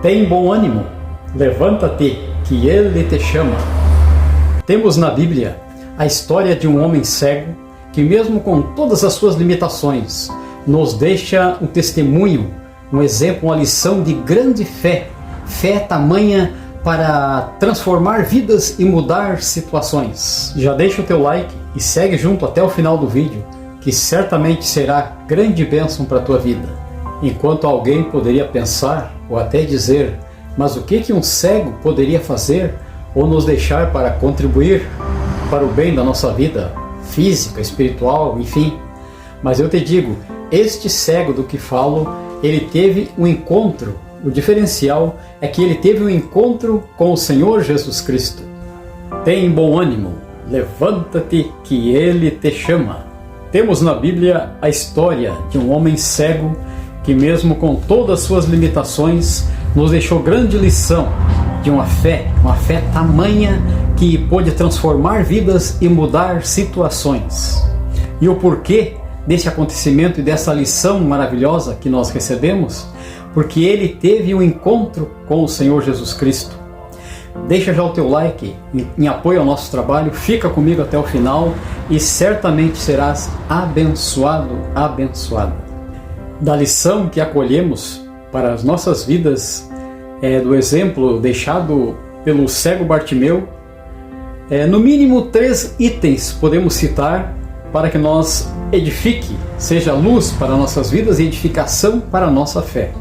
Tem bom ânimo, levanta-te, que Ele te chama. Temos na Bíblia a história de um homem cego que, mesmo com todas as suas limitações, nos deixa um testemunho, um exemplo, uma lição de grande fé. Fé tamanha para transformar vidas e mudar situações. Já deixa o teu like e segue junto até o final do vídeo, que certamente será grande bênção para a tua vida. Enquanto alguém poderia pensar ou até dizer, mas o que um cego poderia fazer ou nos deixar para contribuir para o bem da nossa vida física, espiritual, enfim. Mas eu te digo, este cego do que falo, ele teve um encontro. O diferencial é que ele teve um encontro com o Senhor Jesus Cristo. Tem bom ânimo, levanta-te, que Ele te chama. Temos na Bíblia a história de um homem cego que, mesmo com todas as suas limitações, nos deixou grande lição de uma fé tamanha que pôde transformar vidas e mudar situações. E o porquê desse acontecimento e dessa lição maravilhosa que nós recebemos? Porque ele teve um encontro com o Senhor Jesus Cristo. Deixa já o teu like em apoio ao nosso trabalho, fica comigo até o final e certamente serás abençoado, abençoada. Da lição que acolhemos para as nossas vidas, do exemplo deixado pelo cego Bartimeu, no mínimo 3 itens podemos citar para que nós edifique, seja luz para nossas vidas e edificação para a nossa fé.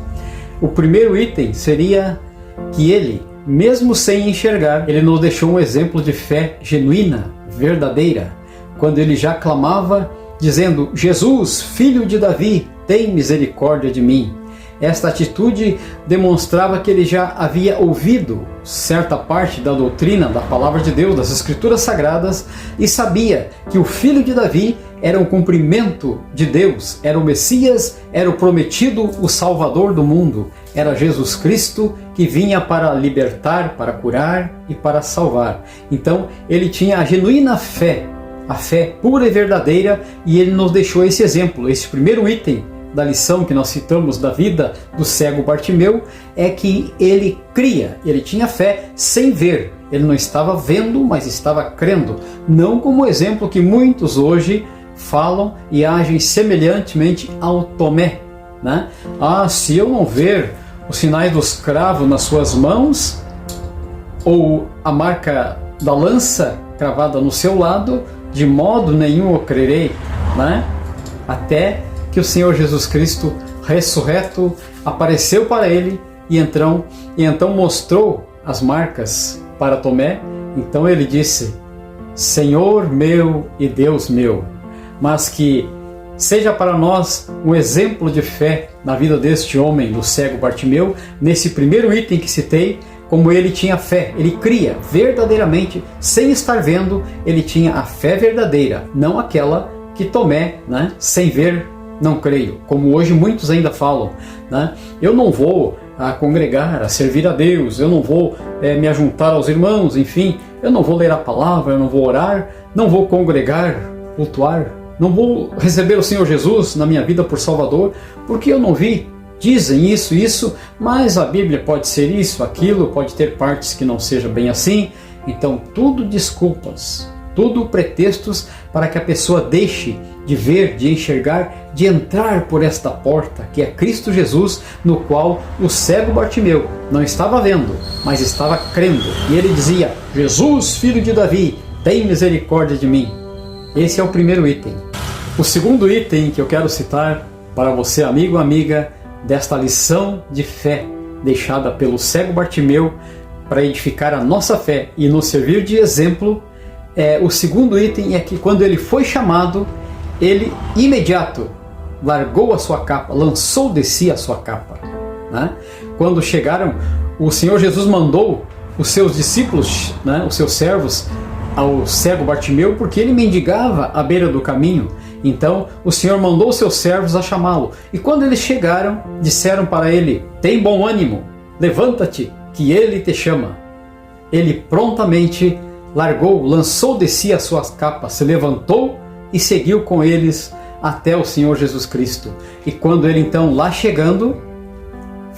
O primeiro item seria que ele, mesmo sem enxergar, ele nos deixou um exemplo de fé genuína, verdadeira, quando ele já clamava, dizendo: Jesus, filho de Davi, tem misericórdia de mim. Esta atitude demonstrava que ele já havia ouvido certa parte da doutrina, da palavra de Deus, das Escrituras Sagradas, e sabia que o filho de Davi era um cumprimento de Deus, era o Messias, era o prometido, o Salvador do mundo, era Jesus Cristo que vinha para libertar, para curar e para salvar. Então ele tinha a genuína fé, a fé pura e verdadeira, e ele nos deixou esse exemplo. Esse primeiro item da lição que nós citamos da vida do cego Bartimeu é que ele cria, ele tinha fé sem ver. Ele não estava vendo, mas estava crendo. Não como o exemplo que muitos hoje falam e agem semelhantemente ao Tomé, né? Se eu não ver os sinais dos cravos nas suas mãos ou a marca da lança cravada no seu lado, de modo nenhum eu crerei, né? Até que o Senhor Jesus Cristo ressurreto apareceu para ele e então mostrou as marcas para Tomé. Então ele disse: Senhor meu e Deus meu. Mas que seja para nós um exemplo de fé na vida deste homem, do cego Bartimeu, nesse primeiro item que citei, como ele tinha fé, ele cria verdadeiramente, sem estar vendo, ele tinha a fé verdadeira, não aquela que Tomé, né, sem ver, não creio, como hoje muitos ainda falam, né? Eu não vou congregar, a servir a Deus, eu não vou me ajuntar aos irmãos, enfim, eu não vou ler a palavra, eu não vou orar, não vou congregar, cultuar, não vou receber o Senhor Jesus na minha vida por Salvador, porque eu não vi. Dizem isso, mas a Bíblia pode ser isso, aquilo, pode ter partes que não seja bem assim. Então tudo desculpas, tudo pretextos para que a pessoa deixe de ver, de enxergar, de entrar por esta porta, que é Cristo Jesus, no qual o cego Bartimeu não estava vendo, mas estava crendo. E ele dizia: Jesus, filho de Davi, tem misericórdia de mim. Esse é o primeiro item. O segundo item que eu quero citar para você, amigo, amiga, desta lição de fé deixada pelo cego Bartimeu para edificar a nossa fé e nos servir de exemplo, o segundo item é que quando ele foi chamado, ele imediato largou a sua capa, lançou de si a sua capa, né? Quando chegaram, o Senhor Jesus mandou os seus discípulos, né, os seus servos, ao cego Bartimeu, porque ele mendigava à beira do caminho. Então o Senhor mandou os seus servos a chamá-lo, e quando eles chegaram, disseram para ele: tem bom ânimo, levanta-te, que ele te chama. Ele prontamente largou, lançou de si as suas capas, se levantou e seguiu com eles até o Senhor Jesus Cristo. E quando ele então lá chegando,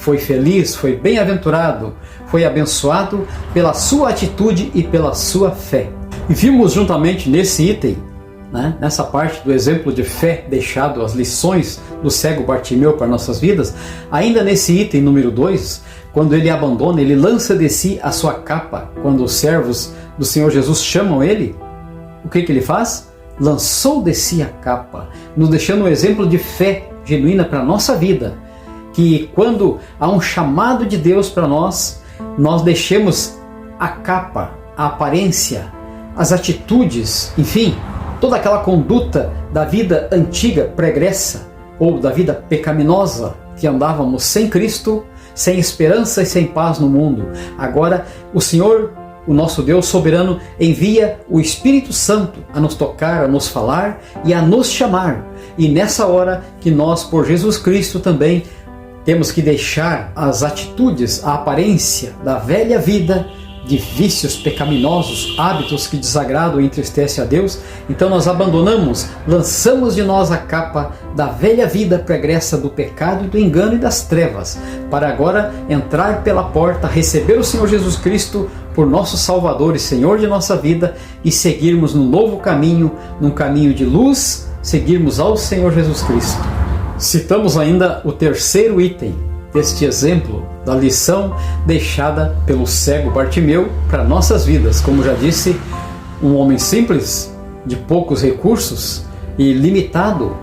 foi feliz, foi bem-aventurado, foi abençoado pela sua atitude e pela sua fé. E vimos juntamente nesse item, nessa parte do exemplo de fé deixado, as lições do cego Bartimeu para nossas vidas, ainda nesse item número 2, quando ele abandona, ele lança de si a sua capa, quando os servos do Senhor Jesus chamam ele, o que ele faz? Lançou de si a capa, nos deixando um exemplo de fé genuína para a nossa vida, que quando há um chamado de Deus para nós, nós deixemos a capa, a aparência, as atitudes, enfim, toda aquela conduta da vida antiga, pregressa, ou da vida pecaminosa, que andávamos sem Cristo, sem esperança e sem paz no mundo. Agora o Senhor, o nosso Deus soberano, envia o Espírito Santo a nos tocar, a nos falar e a nos chamar. E nessa hora que nós, por Jesus Cristo, também temos que deixar as atitudes, a aparência da velha vida, de vícios pecaminosos, hábitos que desagradam e entristecem a Deus. Então nós abandonamos, lançamos de nós a capa da velha vida pregressa do pecado, do engano e das trevas, para agora entrar pela porta, receber o Senhor Jesus Cristo por nosso Salvador e Senhor de nossa vida e seguirmos num novo caminho, num caminho de luz, seguirmos ao Senhor Jesus Cristo. Citamos ainda o terceiro item deste exemplo da lição deixada pelo cego Bartimeu para nossas vidas. Como já disse, um homem simples, de poucos recursos e limitado,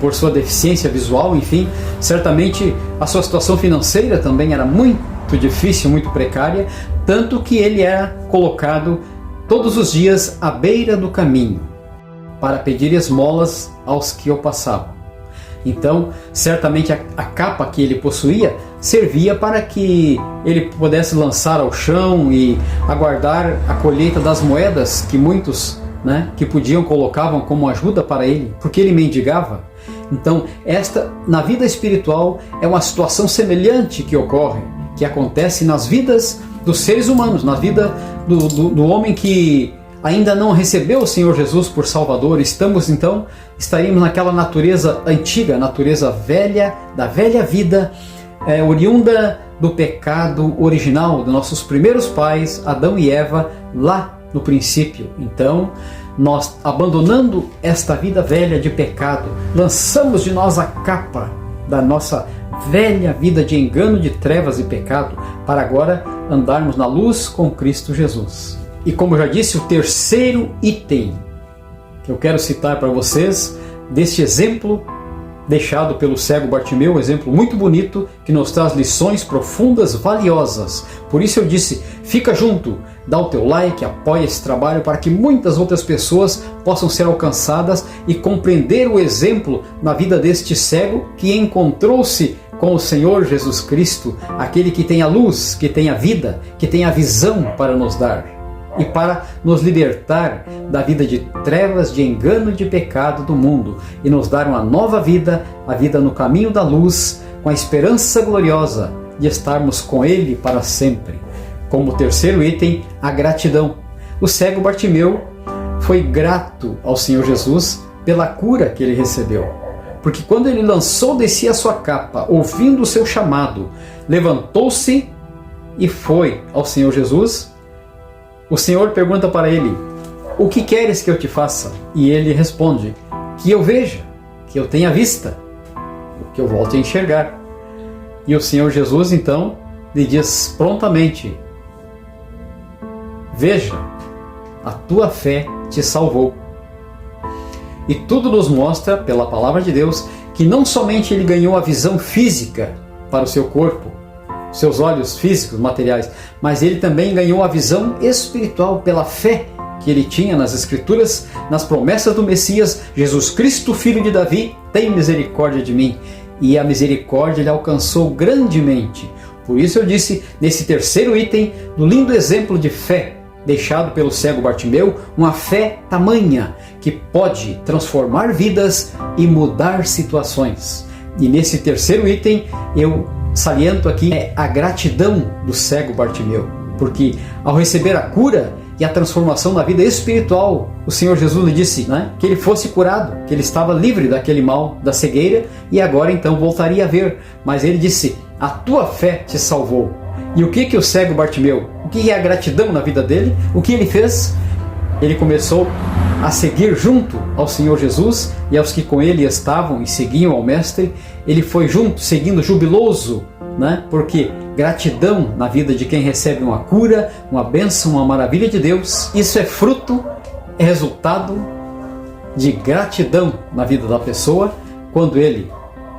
por sua deficiência visual, enfim, certamente a sua situação financeira também era muito difícil, muito precária, tanto que ele era colocado todos os dias à beira do caminho para pedir esmolas aos que o passavam. Então, certamente a capa que ele possuía servia para que ele pudesse lançar ao chão e aguardar a colheita das moedas que muitos, que podiam, colocavam como ajuda para ele, porque ele mendigava. Então, esta, na vida espiritual, é uma situação semelhante que ocorre, que acontece nas vidas dos seres humanos, na vida do homem que ainda não recebeu o Senhor Jesus por Salvador. Estaríamos naquela natureza antiga, natureza velha, da velha vida, oriunda do pecado original dos nossos primeiros pais, Adão e Eva, lá no princípio. Então, nós, abandonando esta vida velha de pecado, lançamos de nós a capa da nossa velha vida de engano, de trevas e pecado, para agora andarmos na luz com Cristo Jesus. E como já disse, o terceiro item que eu quero citar para vocês, deste exemplo deixado pelo cego Bartimeu, um exemplo muito bonito, que nos traz lições profundas, valiosas. Por isso eu disse, fica junto, dá o teu like, apoia esse trabalho para que muitas outras pessoas possam ser alcançadas e compreender o exemplo na vida deste cego que encontrou-se com o Senhor Jesus Cristo, aquele que tem a luz, que tem a vida, que tem a visão para nos dar e para nos libertar da vida de trevas, de engano e de pecado do mundo e nos dar uma nova vida, a vida no caminho da luz, com a esperança gloriosa de estarmos com Ele para sempre. Como terceiro item, a gratidão. O cego Bartimeu foi grato ao Senhor Jesus pela cura que ele recebeu, porque quando ele lançou de si a sua capa, ouvindo o seu chamado, levantou-se e foi ao Senhor Jesus. O Senhor pergunta para ele, o que queres que eu te faça? E ele responde, que eu veja, que eu tenha vista, que eu volte a enxergar. E o Senhor Jesus então lhe diz prontamente, veja, a tua fé te salvou. E tudo nos mostra, pela palavra de Deus, que não somente ele ganhou a visão física para o seu corpo, seus olhos físicos, materiais, mas ele também ganhou a visão espiritual pela fé que ele tinha nas Escrituras, nas promessas do Messias. Jesus Cristo, filho de Davi, tem misericórdia de mim. E a misericórdia ele alcançou grandemente. Por isso eu disse, nesse terceiro item, do lindo exemplo de fé deixado pelo cego Bartimeu, uma fé tamanha que pode transformar vidas e mudar situações. E nesse terceiro item eu saliento aqui a gratidão do cego Bartimeu, porque ao receber a cura, e a transformação na vida espiritual. O Senhor Jesus lhe disse, que ele fosse curado, que ele estava livre daquele mal, da cegueira, e agora então voltaria a ver. Mas ele disse, a tua fé te salvou. E o que o cego Bartimeu, o que é a gratidão na vida dele? O que ele fez? Ele começou a seguir junto ao Senhor Jesus e aos que com ele estavam e seguiam ao Mestre. Ele foi junto, seguindo, jubiloso, porque gratidão na vida de quem recebe uma cura, uma bênção, uma maravilha de Deus, isso é fruto, é resultado de gratidão na vida da pessoa, quando ele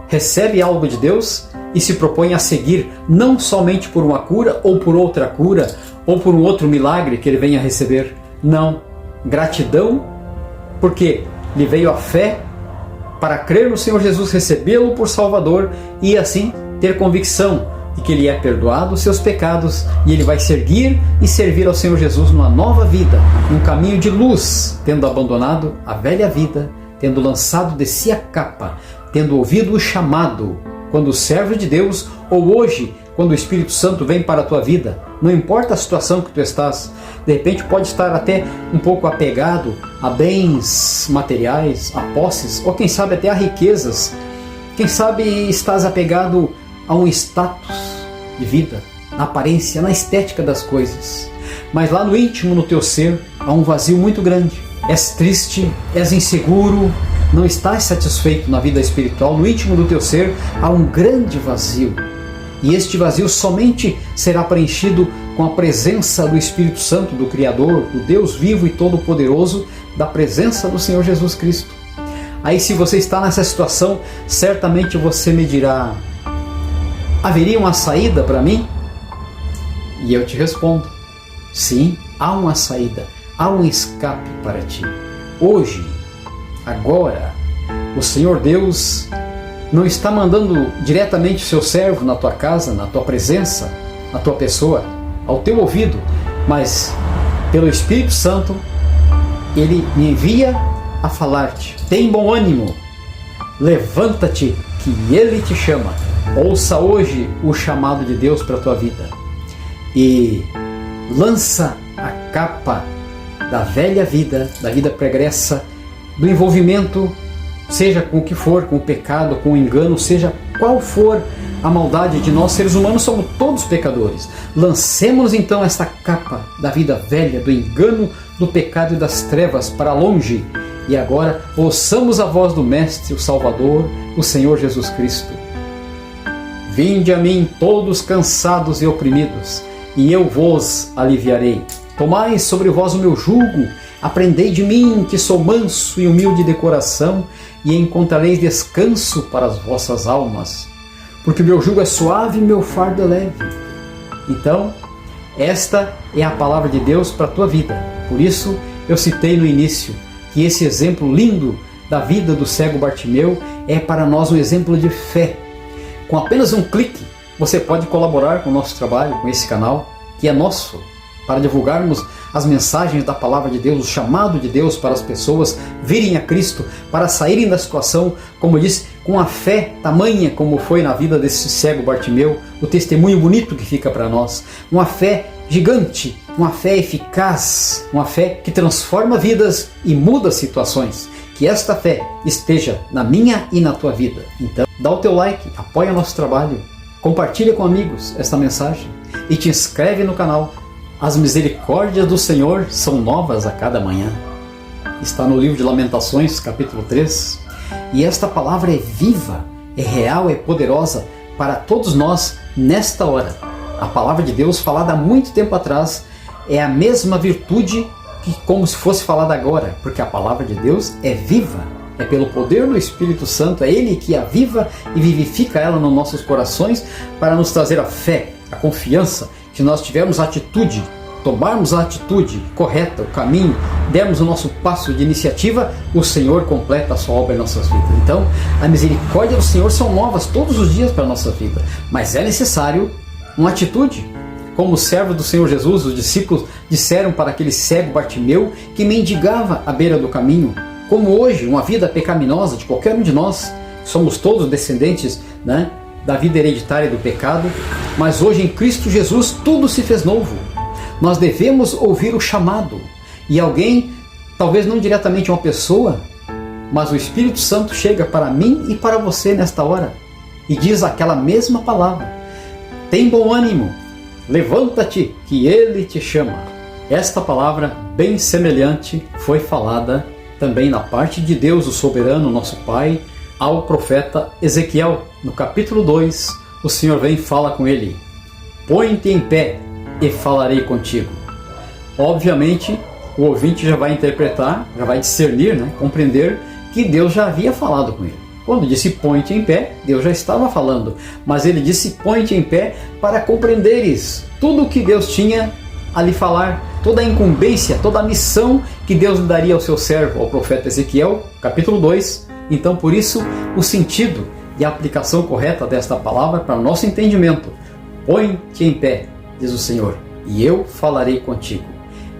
recebe algo de Deus e se propõe a seguir, não somente por uma cura, ou por outra cura, ou por um outro milagre que ele venha a receber. Não, gratidão, porque lhe veio a fé para crer no Senhor Jesus, recebê-lo por Salvador e assim ter convicção de que ele é perdoado os seus pecados e ele vai seguir e servir ao Senhor Jesus numa nova vida, num caminho de luz, tendo abandonado a velha vida, tendo lançado de si a capa, tendo ouvido o chamado, quando o servo de Deus, ou hoje, quando o Espírito Santo vem para a tua vida, não importa a situação que tu estás, de repente pode estar até um pouco apegado a bens materiais, a posses, ou quem sabe até a riquezas, quem sabe estás apegado a um status de vida, na aparência, na estética das coisas, mas lá no íntimo, no teu ser, há um vazio muito grande. És triste, és inseguro, não estás satisfeito na vida espiritual, no íntimo do teu ser há um grande vazio. E este vazio somente será preenchido com a presença do Espírito Santo, do Criador, do Deus vivo e todo-poderoso, da presença do Senhor Jesus Cristo. Aí, se você está nessa situação, certamente você me dirá, haveria uma saída para mim? E eu te respondo, sim, há uma saída, há um escape para ti. Hoje, agora, o Senhor Deus não está mandando diretamente o seu servo na tua casa, na tua presença, na tua pessoa, ao teu ouvido, mas pelo Espírito Santo, ele me envia a falar-te. Tem bom ânimo, levanta-te, que ele te chama. Ouça hoje o chamado de Deus para a tua vida e lança a capa da velha vida, da vida pregressa, do envolvimento, seja com o que for, com o pecado, com o engano, seja qual for a maldade de nós seres humanos, somos todos pecadores. Lancemos então esta capa da vida velha, do engano, do pecado e das trevas para longe. E agora ouçamos a voz do Mestre, o Salvador, o Senhor Jesus Cristo. Vinde a mim todos cansados e oprimidos, e eu vos aliviarei. Tomai sobre vós o meu jugo, aprendei de mim, que sou manso e humilde de coração, e encontrareis descanso para as vossas almas, porque o meu jugo é suave e meu fardo é leve. Então, esta é a palavra de Deus para a tua vida. Por isso, eu citei no início que esse exemplo lindo da vida do cego Bartimeu é para nós um exemplo de fé. Com apenas um clique, você pode colaborar com o nosso trabalho, com esse canal, que é nosso, para divulgarmos as mensagens da palavra de Deus, o chamado de Deus para as pessoas virem a Cristo, para saírem da situação, como eu disse, com a fé tamanha como foi na vida desse cego Bartimeu, o testemunho bonito que fica para nós, uma fé gigante, uma fé eficaz, uma fé que transforma vidas e muda situações. Que esta fé esteja na minha e na tua vida. Então, dá o teu like, apoia nosso trabalho, compartilha com amigos esta mensagem e te inscreve no canal. As misericórdias do Senhor são novas a cada manhã. Está no livro de Lamentações, capítulo 3. E esta palavra é viva, é real, é poderosa para todos nós nesta hora. A palavra de Deus, falada há muito tempo atrás, é a mesma virtude que como se fosse falada agora, porque a palavra de Deus é viva. É pelo poder do Espírito Santo, é Ele que aviva e vivifica ela nos nossos corações para nos trazer a fé, a confiança, que nós tivermos a atitude, tomarmos a atitude correta, o caminho, dermos o nosso passo de iniciativa, o Senhor completa a sua obra em nossas vidas. Então, a misericórdia do Senhor são novas todos os dias para a nossa vida, mas é necessário uma atitude. Como os servos do Senhor Jesus, os discípulos disseram para aquele cego Bartimeu que mendigava à beira do caminho, como hoje, uma vida pecaminosa de qualquer um de nós, somos todos descendentes, da vida hereditária do pecado, mas hoje em Cristo Jesus tudo se fez novo. Nós devemos ouvir o chamado. E alguém, talvez não diretamente uma pessoa, mas o Espírito Santo chega para mim e para você nesta hora e diz aquela mesma palavra: tem bom ânimo, levanta-te, que Ele te chama. Esta palavra bem semelhante foi falada também na parte de Deus, o soberano, nosso Pai, ao profeta Ezequiel. No capítulo 2, o Senhor vem e fala com ele: põe-te em pé e falarei contigo. Obviamente, o ouvinte já vai interpretar, já vai discernir, compreender que Deus já havia falado com ele. Quando disse põe-te em pé, Deus já estava falando, mas ele disse põe-te em pé para compreenderes tudo o que Deus tinha a lhe falar, toda a incumbência, toda a missão que Deus lhe daria ao seu servo, ao profeta Ezequiel, capítulo 2. Então, por isso, o sentido e a aplicação correta desta palavra para o nosso entendimento: põe-te em pé, diz o Senhor, e eu falarei contigo.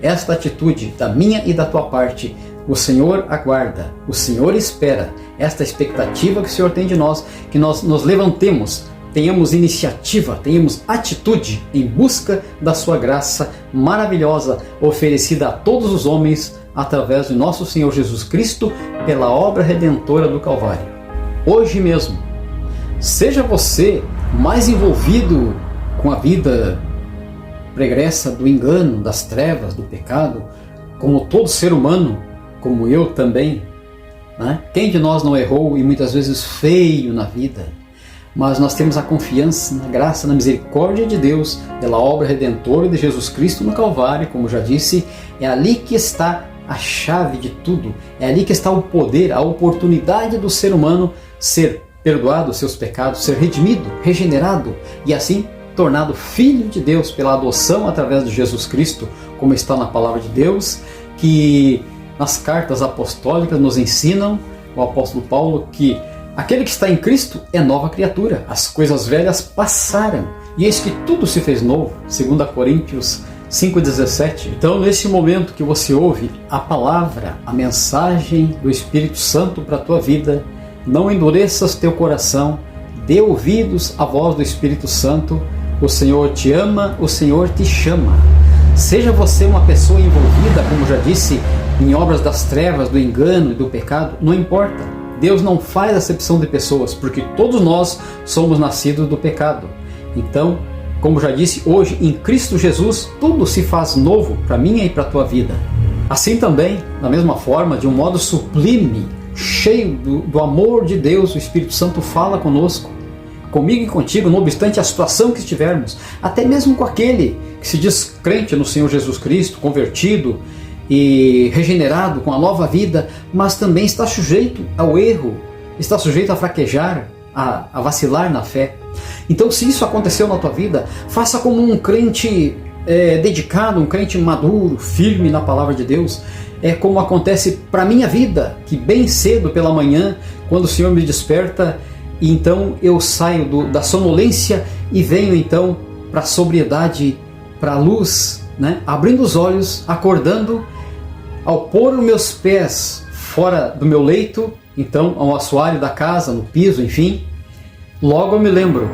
Esta atitude da minha e da tua parte, o Senhor aguarda, o Senhor espera. Esta expectativa que o Senhor tem de nós, que nós nos levantemos, tenhamos iniciativa, tenhamos atitude em busca da sua graça maravilhosa oferecida a todos os homens através de nosso Senhor Jesus Cristo pela obra redentora do Calvário. Hoje mesmo, seja você mais envolvido com a vida pregressa do engano, das trevas, do pecado, como todo ser humano, como eu também, Quem de nós não errou, e muitas vezes feio na vida? Mas nós temos a confiança na graça, na misericórdia de Deus, pela obra redentora de Jesus Cristo no Calvário. Como já disse, é ali que está a chave de tudo, é ali que está o poder, a oportunidade do ser humano ser perdoado os seus pecados, ser redimido, regenerado e assim tornado filho de Deus pela adoção através de Jesus Cristo, como está na palavra de Deus, que nas cartas apostólicas nos ensinam, o apóstolo Paulo, que aquele que está em Cristo é nova criatura, as coisas velhas passaram e eis que tudo se fez novo, 2 Coríntios 5,17. Então, nesse momento que você ouve a palavra, a mensagem do Espírito Santo para a tua vida, não endureças teu coração, dê ouvidos à voz do Espírito Santo. O Senhor te ama, o Senhor te chama. Seja você uma pessoa envolvida, como já disse, em obras das trevas, do engano e do pecado, não importa. Deus não faz acepção de pessoas, porque todos nós somos nascidos do pecado. Então, como já disse, hoje em Cristo Jesus, tudo se faz novo para mim e para a tua vida. Assim também, da mesma forma, de um modo sublime, cheio do amor de Deus, o Espírito Santo fala conosco, comigo e contigo, não obstante a situação que estivermos, até mesmo com aquele que se diz crente no Senhor Jesus Cristo, convertido e regenerado com a nova vida, mas também está sujeito ao erro, está sujeito a fraquejar, a vacilar na fé. Então, se isso aconteceu na tua vida, faça como um crente dedicado, um crente maduro, firme na palavra de Deus. É como acontece para a minha vida, que bem cedo pela manhã, quando o Senhor me desperta, e então eu saio da sonolência e venho então para a sobriedade, para a luz, abrindo os olhos, acordando, ao pôr os meus pés fora do meu leito, então ao assoalho da casa, no piso, enfim, logo eu me lembro: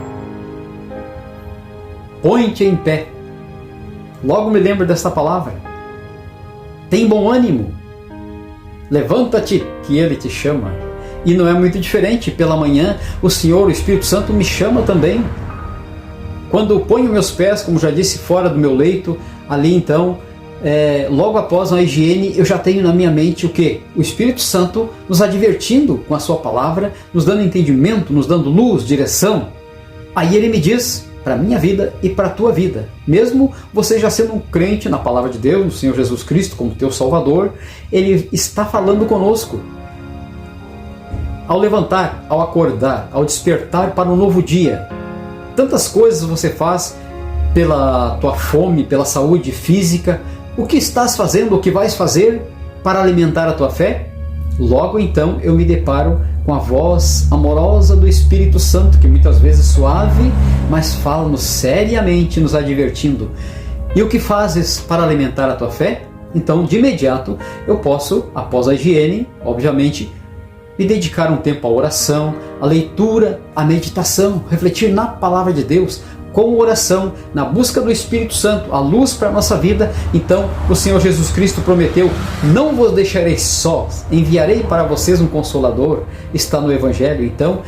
põe-te em pé. Logo me lembro desta palavra: tem bom ânimo, levanta-te, que Ele te chama. E não é muito diferente, pela manhã o Senhor, o Espírito Santo, me chama também. Quando ponho meus pés, como já disse, fora do meu leito, ali então, logo após a higiene, eu já tenho na minha mente o quê? O Espírito Santo nos advertindo com a sua palavra, nos dando entendimento, nos dando luz, direção. Aí Ele me diz, para a minha vida e para a tua vida, mesmo você já sendo um crente na palavra de Deus, no Senhor Jesus Cristo como teu Salvador, Ele está falando conosco. Ao levantar, ao acordar, ao despertar para um novo dia, tantas coisas você faz pela tua fome, pela saúde física. O que estás fazendo, o que vais fazer para alimentar a tua fé? Logo então eu me deparo com a voz amorosa do Espírito Santo, que muitas vezes suave, mas fala-nos seriamente, nos advertindo. E o que fazes para alimentar a tua fé? Então, de imediato, eu posso, após a higiene, obviamente, me dedicar um tempo à oração, à leitura, à meditação, refletir na palavra de Deus, com oração, na busca do Espírito Santo, a luz para a nossa vida, então o Senhor Jesus Cristo prometeu: não vos deixarei sós, enviarei para vocês um Consolador, está no Evangelho. Então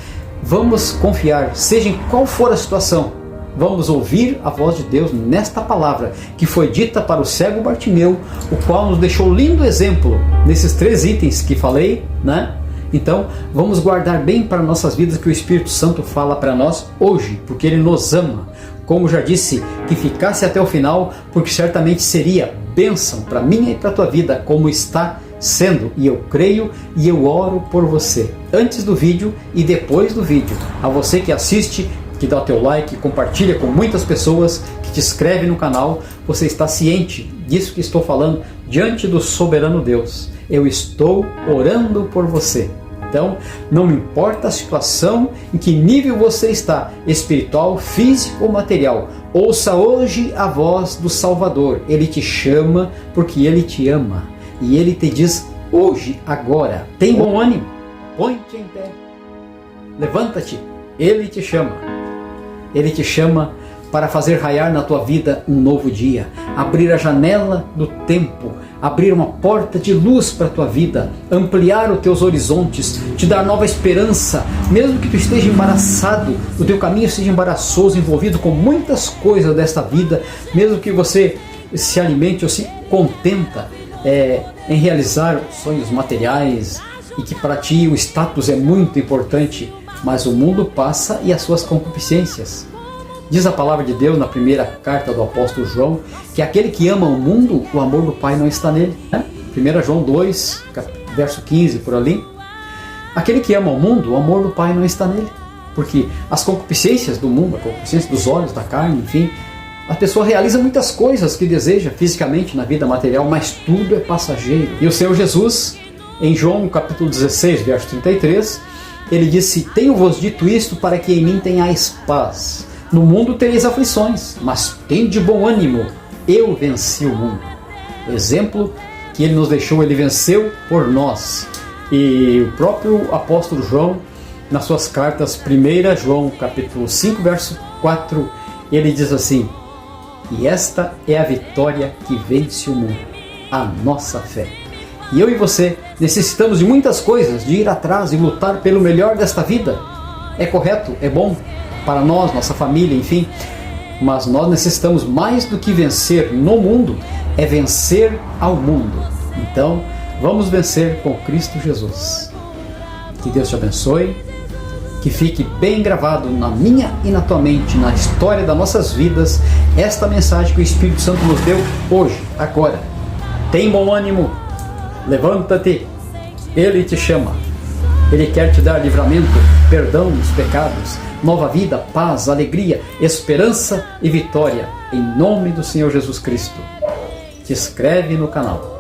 vamos confiar, seja em qual for a situação, vamos ouvir a voz de Deus nesta palavra que foi dita para o cego Bartimeu, o qual nos deixou lindo exemplo nesses 3 itens que falei, né? Então, vamos guardar bem para nossas vidas que o Espírito Santo fala para nós hoje, porque Ele nos ama. Como já disse, que ficasse até o final, porque certamente seria bênção para minha e para a tua vida, como está sendo. E eu creio e eu oro por você, antes do vídeo e depois do vídeo. A você que assiste, que dá o teu like, compartilha com muitas pessoas, que te inscreve no canal, você está ciente disso que estou falando diante do soberano Deus. Eu estou orando por você. Então, não me importa a situação, em que nível você está, espiritual, físico ou material, ouça hoje a voz do Salvador. Ele te chama porque Ele te ama. E Ele te diz hoje, agora, tem bom ânimo, põe-te em pé, levanta-te, Ele te chama. Ele te chama para fazer raiar na tua vida um novo dia, abrir a janela do tempo, abrir uma porta de luz para a tua vida, ampliar os teus horizontes, te dar nova esperança, mesmo que tu esteja embaraçado, o teu caminho seja embaraçoso, envolvido com muitas coisas desta vida, mesmo que você se alimente ou se contenta em realizar sonhos materiais e que para ti o status é muito importante, mas o mundo passa e as suas concupiscências. Diz a palavra de Deus na primeira carta do apóstolo João, que aquele que ama o mundo, o amor do Pai não está nele. 1 João 2, verso 15, por ali. Aquele que ama o mundo, o amor do Pai não está nele. Porque as concupiscências do mundo, a concupiscência dos olhos, da carne, enfim, a pessoa realiza muitas coisas que deseja fisicamente na vida material, mas tudo é passageiro. E o Senhor Jesus, em João capítulo 16, verso 33, Ele disse: tenho-vos dito isto para que em mim tenhais paz. No mundo tereis aflições, mas tende bom ânimo, eu venci o mundo. O exemplo que Ele nos deixou, Ele venceu por nós. E o próprio apóstolo João, nas suas cartas, 1 João capítulo 5, verso 4, ele diz assim: e esta é a vitória que vence o mundo, a nossa fé. E eu e você necessitamos de muitas coisas, de ir atrás e lutar pelo melhor desta vida. É correto, é bom para nós, nossa família, enfim, mas nós necessitamos mais do que vencer no mundo, é vencer ao mundo. Então, vamos vencer com Cristo Jesus. Que Deus te abençoe, que fique bem gravado na minha e na tua mente, na história das nossas vidas, esta mensagem que o Espírito Santo nos deu hoje, agora. Tem bom ânimo, levanta-te, Ele te chama. Ele quer te dar livramento, perdão dos pecados, nova vida, paz, alegria, esperança e vitória, em nome do Senhor Jesus Cristo. Te inscreve no canal.